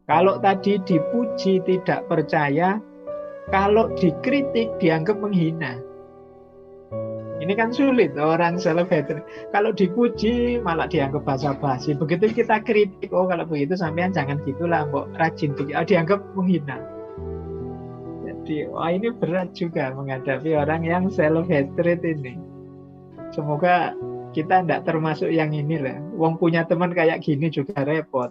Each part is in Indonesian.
Kalau tadi dipuji tidak percaya, kalau dikritik dianggap menghina. Ini kan sulit orang self-hatred. Kalau dipuji malah dianggap basa-basi. Begitu kita kritik, oh kalau begitu sampean jangan gitulah, mbok rajin dianggap menghina. Jadi, wah ini berat juga menghadapi orang yang self-hatred ini. Semoga kita tidak termasuk yang inilah. Wong punya teman kayak gini juga repot.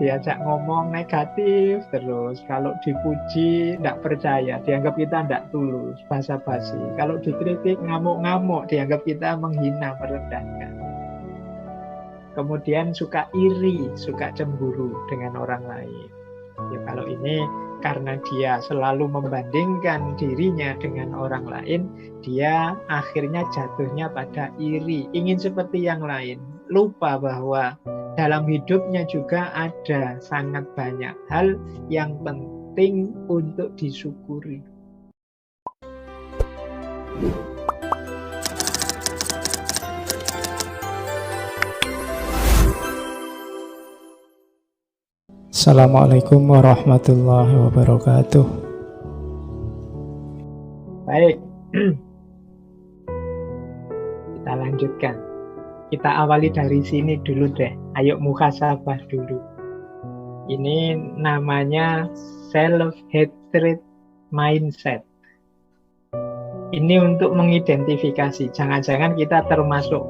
Diajak ngomong negatif terus, kalau dipuji tidak percaya, dianggap kita tidak tulus, basa-basi. Kalau dikritik ngamuk-ngamuk, dianggap kita menghina, merendahkan. Kemudian suka iri, suka cemburu dengan orang lain. Ya kalau ini karena dia selalu membandingkan dirinya dengan orang lain, dia akhirnya jatuhnya pada iri, ingin seperti yang lain, lupa bahwa dalam hidupnya juga ada sangat banyak hal yang penting untuk disyukuri. Assalamualaikum warahmatullahi wabarakatuh. Baik, kita lanjutkan. Kita awali dari sini dulu deh. Ayo muhasabah dulu. Ini namanya self-hatred mindset. Ini untuk mengidentifikasi. Jangan-jangan kita termasuk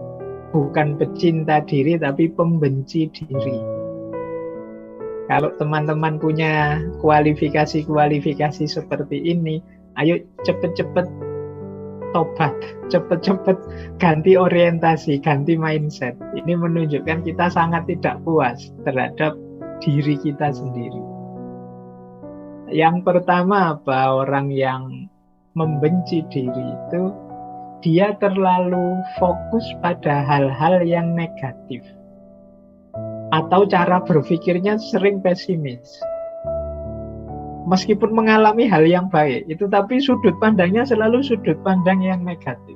bukan pecinta diri tapi pembenci diri. Kalau teman-teman punya kualifikasi-kualifikasi seperti ini, ayo cepet-cepet tobat, cepet-cepet ganti orientasi, ganti mindset. Ini menunjukkan kita sangat tidak puas terhadap diri kita sendiri. Yang pertama apa? Orang yang membenci diri itu, dia terlalu fokus pada hal-hal yang negatif. Atau cara berpikirnya sering pesimis. Meskipun mengalami hal yang baik, itu tapi sudut pandangnya selalu sudut pandang yang negatif.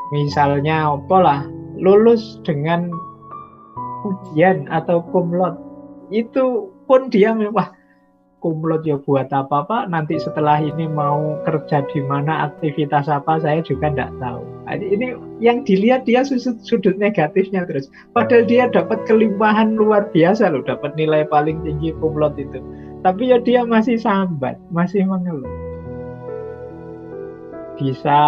Misalnya apalah, lulus dengan ujian atau cum laude, itu pun dia wah cum laude ya buat apa Pak, nanti setelah ini mau kerja di mana, aktivitas apa saya juga tidak tahu. Ini yang dilihat dia sudut negatifnya terus. Padahal dia dapat kelimpahan luar biasa loh, dapat nilai paling tinggi cum laude itu. Tapi ya dia masih sambat, masih mengeluh. Bisa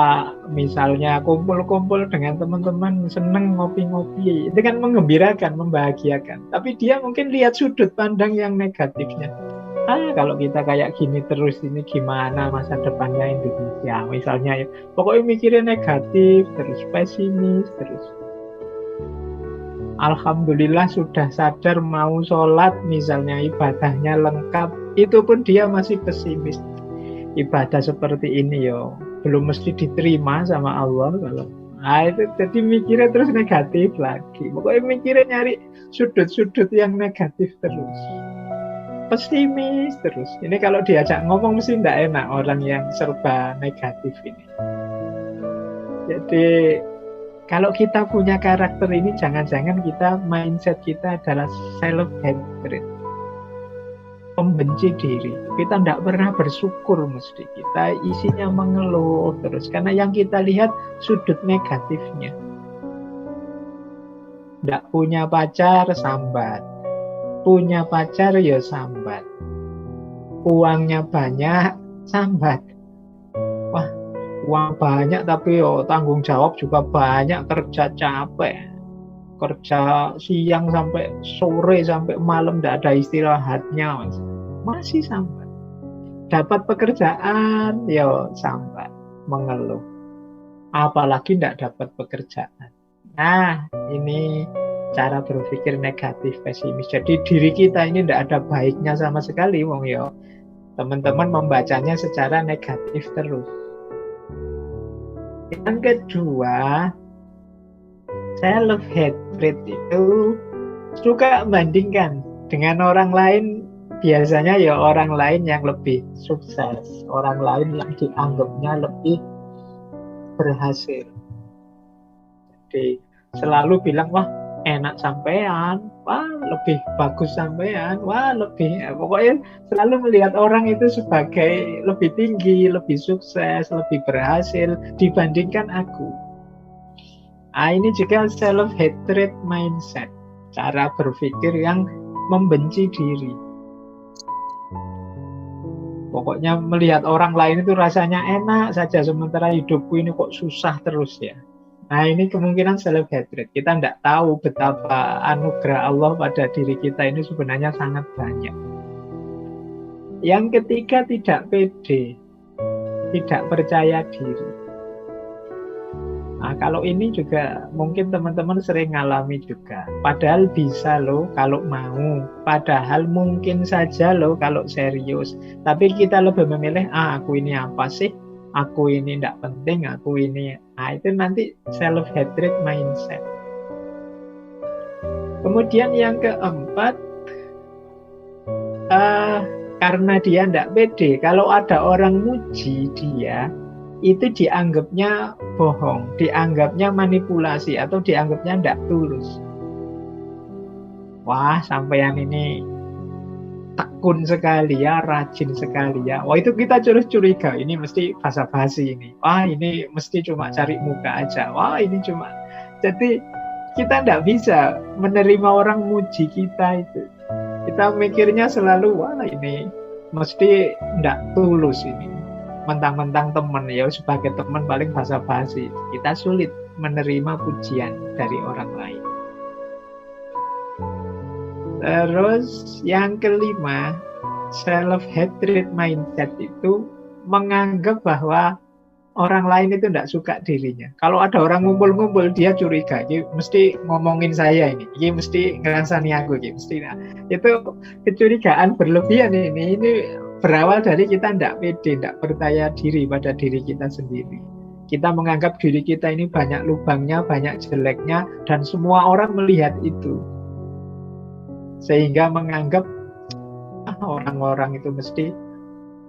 misalnya kumpul-kumpul dengan teman-teman, seneng ngopi-ngopi, itu kan menggembirakan, membahagiakan. Tapi dia mungkin lihat sudut pandang yang negatifnya. Kalau kita kayak gini terus, ini gimana masa depannya Indonesia misalnya ya. Pokoknya mikirnya negatif terus, pesimis terus. Alhamdulillah sudah sadar mau sholat misalnya, ibadahnya lengkap, itu pun dia masih pesimis. Ibadah seperti ini yo belum mesti diterima sama Allah kalau itu, jadi mikirnya terus negatif lagi. Pokoknya mikirnya nyari sudut-sudut yang negatif terus, pesimis terus. Ini kalau diajak ngomong mesti tidak enak orang yang serba negatif ini. Jadi kalau kita punya karakter ini, jangan-jangan kita mindset kita adalah self-hatred, pembenci diri. Kita tidak pernah bersyukur, mesti kita isinya mengeluh terus karena yang kita lihat sudut negatifnya. Tidak punya pacar, sambat. Punya pacar ya sambat. Uangnya banyak, sambat. Wah, uang banyak tapi tanggung jawab juga banyak, kerja capek, kerja siang sampai sore sampai malam, tidak ada istirahatnya, masih sambat. Dapat pekerjaan ya sambat, mengeluh. Apalagi tidak dapat pekerjaan. Nah, ini cara berpikir negatif, pesimis. Jadi diri kita ini tidak ada baiknya sama sekali, wong yo. Teman-teman membacanya secara negatif terus. Yang kedua, self-hatred itu suka membandingkan dengan orang lain. Biasanya ya orang lain yang lebih sukses, orang lain yang dianggapnya lebih berhasil. Jadi selalu bilang, wah enak sampean, wah lebih bagus sampean, wah lebih, pokoknya selalu melihat orang itu sebagai lebih tinggi, lebih sukses, lebih berhasil dibandingkan aku. Ini juga self hatred mindset, cara berpikir yang membenci diri. Pokoknya melihat orang lain itu rasanya enak saja, sementara hidupku ini kok susah terus ya. Nah, ini kemungkinan self hatred. Kita tidak tahu betapa anugerah Allah pada diri kita ini sebenarnya sangat banyak. Yang ketiga, tidak pede, tidak percaya diri. Nah, kalau ini juga mungkin teman-teman sering ngalami juga. Padahal bisa loh kalau mau. Padahal mungkin saja loh kalau serius. Tapi kita lebih memilih, aku ini apa sih? Aku ini tidak penting, aku ini. Nah, itu nanti self-hatred mindset. Kemudian yang keempat, karena dia tidak pede, kalau ada orang muji dia, itu dianggapnya bohong, dianggapnya manipulasi, atau dianggapnya tidak tulus. Wah, sampean ini tekun sekali ya, rajin sekali ya. Wah, itu kita curiga, ini mesti basa-basi ini. Wah, ini mesti cuma cari muka aja. Wah, ini cuma. Jadi kita tidak bisa menerima orang muji kita itu. Kita mikirnya selalu, wah ini mesti tidak tulus ini. Mentang-mentang teman ya, sebagai teman paling basa-basi. Kita sulit menerima pujian dari orang lain. Terus yang kelima, self-hatred mindset itu menganggap bahwa orang lain itu tidak suka dirinya. Kalau ada orang ngumpul-ngumpul, dia curiga, ini mesti ngomongin saya ini mesti ngerasani aku, mesti. Nah, itu kecurigaan berlebihan ini berawal dari kita tidak pede, tidak percaya diri pada diri kita sendiri. Kita menganggap diri kita ini banyak lubangnya, banyak jeleknya, dan semua orang melihat itu. Sehingga menganggap orang-orang itu mesti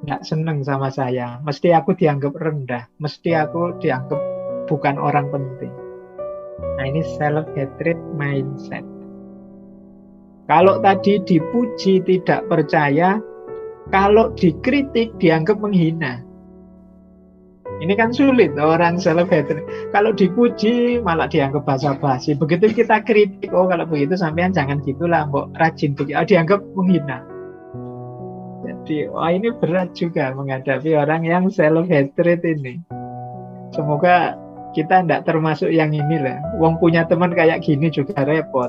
nggak seneng sama saya, mesti aku dianggap rendah, mesti aku dianggap bukan orang penting. Nah, ini self-hatred mindset. Kalau tadi dipuji tidak percaya, kalau dikritik dianggap menghina. Ini kan sulit orang self-hatred. Kalau dipuji malah dianggap basa-basi. Begitu kita kritik, kalau begitu sampean jangan gitulah, mbok rajin begitu, dianggap menghina. Jadi, ini berat juga menghadapi orang yang self-hatred ini. Semoga kita tidak termasuk yang inilah. Wong punya teman kayak gini juga repot.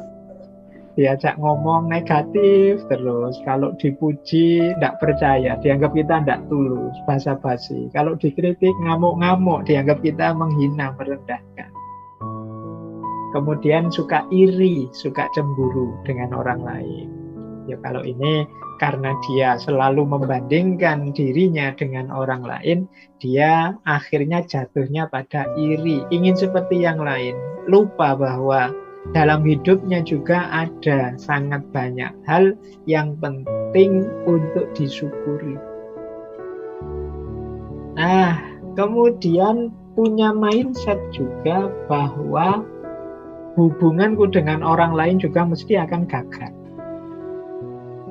Diajak ngomong negatif terus, kalau dipuji tidak percaya, dianggap kita tidak tulus, basa-basi. Kalau dikritik ngamuk-ngamuk, dianggap kita menghina, merendahkan. Kemudian suka iri, suka cemburu dengan orang lain. Ya, kalau ini karena dia selalu membandingkan dirinya dengan orang lain, dia akhirnya jatuhnya pada iri, ingin seperti yang lain, lupa bahwa dalam hidupnya juga ada sangat banyak hal yang penting untuk disyukuri. Nah, kemudian punya mindset juga bahwa hubunganku dengan orang lain juga mesti akan gagal.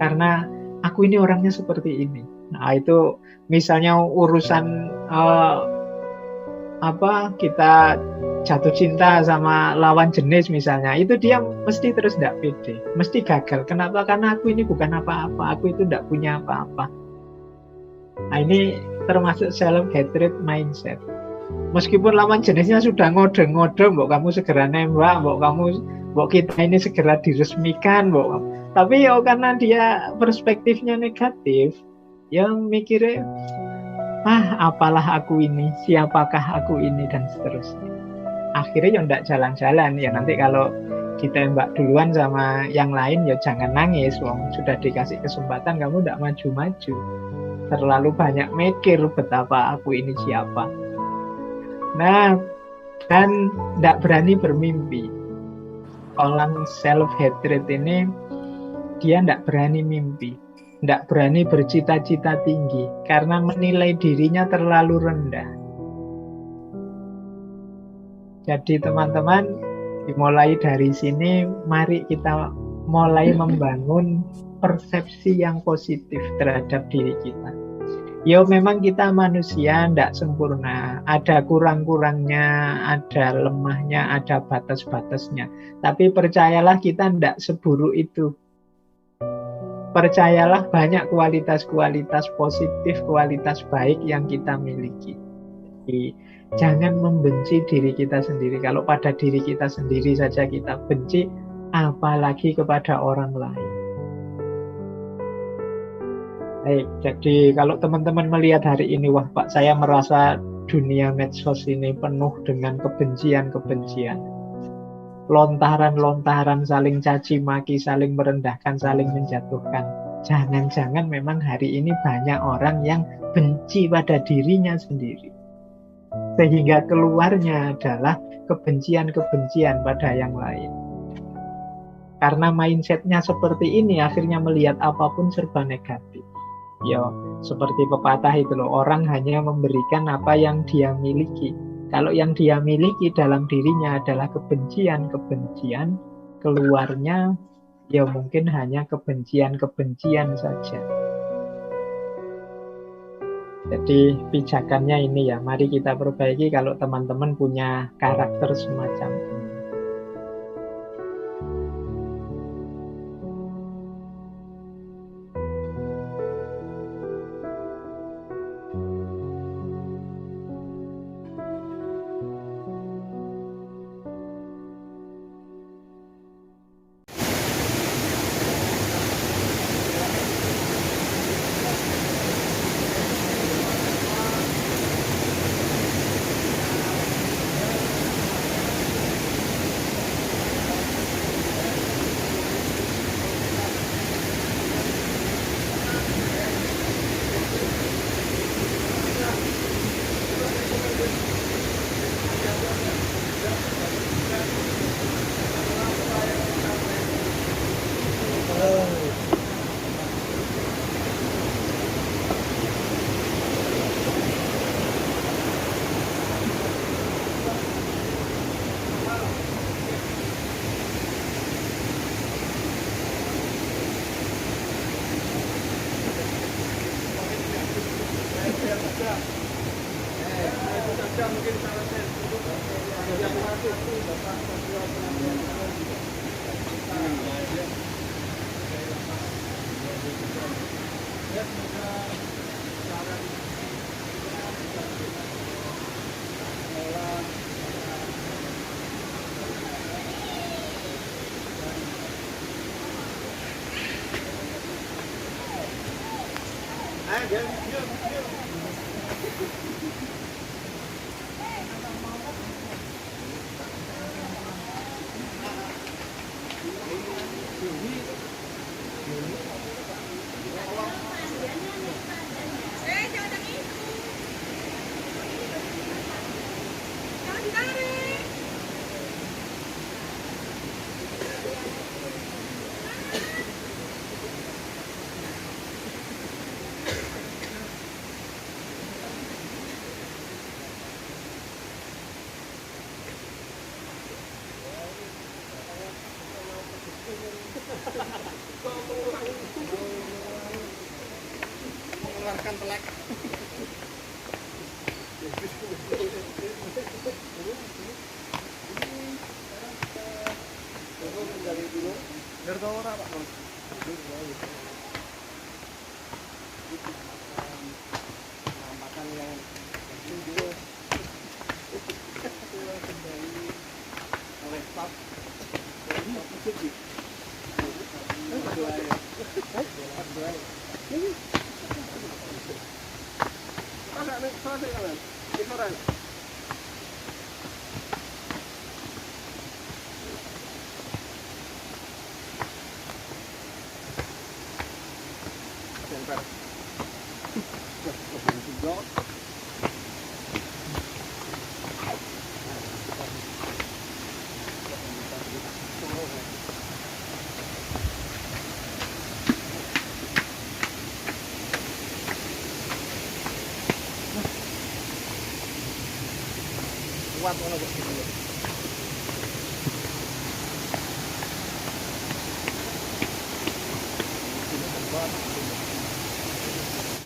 Karena aku ini orangnya seperti ini. Nah, itu misalnya urusan kita jatuh cinta sama lawan jenis misalnya, itu dia mesti terus tidak pede, mesti gagal. Kenapa? Karena aku ini bukan apa-apa, aku itu tidak punya apa-apa. Nah, ini termasuk self-hatred mindset. Meskipun lawan jenisnya sudah ngode-ngode, mbok kamu segera nembak, mbok kita ini segera diresmikan, tapi karena dia perspektifnya negatif, ya mikirnya, apalah aku ini, siapakah aku ini, dan seterusnya. Akhirnya ya tidak jalan-jalan. Ya nanti kalau ditembak duluan sama yang lain, ya jangan nangis, sudah dikasih kesempatan kamu tidak maju-maju, terlalu banyak mikir betapa aku ini siapa. Nah, dan tidak berani bermimpi. Orang self-hatred ini dia tidak berani mimpi, tidak berani bercita-cita tinggi karena menilai dirinya terlalu rendah. Jadi teman-teman, Dimulai dari sini, mari kita mulai membangun persepsi yang positif terhadap diri kita. Ya memang kita manusia tidak sempurna, ada kurang-kurangnya, ada lemahnya, ada batas-batasnya. Tapi percayalah kita tidak seburuk itu. Percayalah banyak kualitas-kualitas positif, kualitas baik yang kita miliki. Jadi, jangan membenci diri kita sendiri. Kalau pada diri kita sendiri saja kita benci, apalagi kepada orang lain. Baik, jadi kalau teman-teman melihat hari ini, wah Pak, saya merasa dunia medsos ini penuh dengan kebencian-kebencian. Lontaran-lontaran saling caci maki, saling merendahkan, saling menjatuhkan. Jangan-jangan memang hari ini banyak orang yang benci pada dirinya sendiri. Sehingga keluarnya adalah kebencian-kebencian pada yang lain. Karena mindsetnya seperti ini, akhirnya melihat apapun serba negatif. Ya, seperti pepatah itu loh, orang hanya memberikan apa yang dia miliki. Kalau yang dia miliki dalam dirinya adalah kebencian-kebencian, keluarnya ya mungkin hanya kebencian-kebencian saja. Jadi pijakannya ini ya, mari kita perbaiki kalau teman-teman punya karakter semacam ini. Mengeluarkan pelek. Dari tahu ora Pak? Penampakan yang video kembali oleh staff musik di kuat ngono kok. buat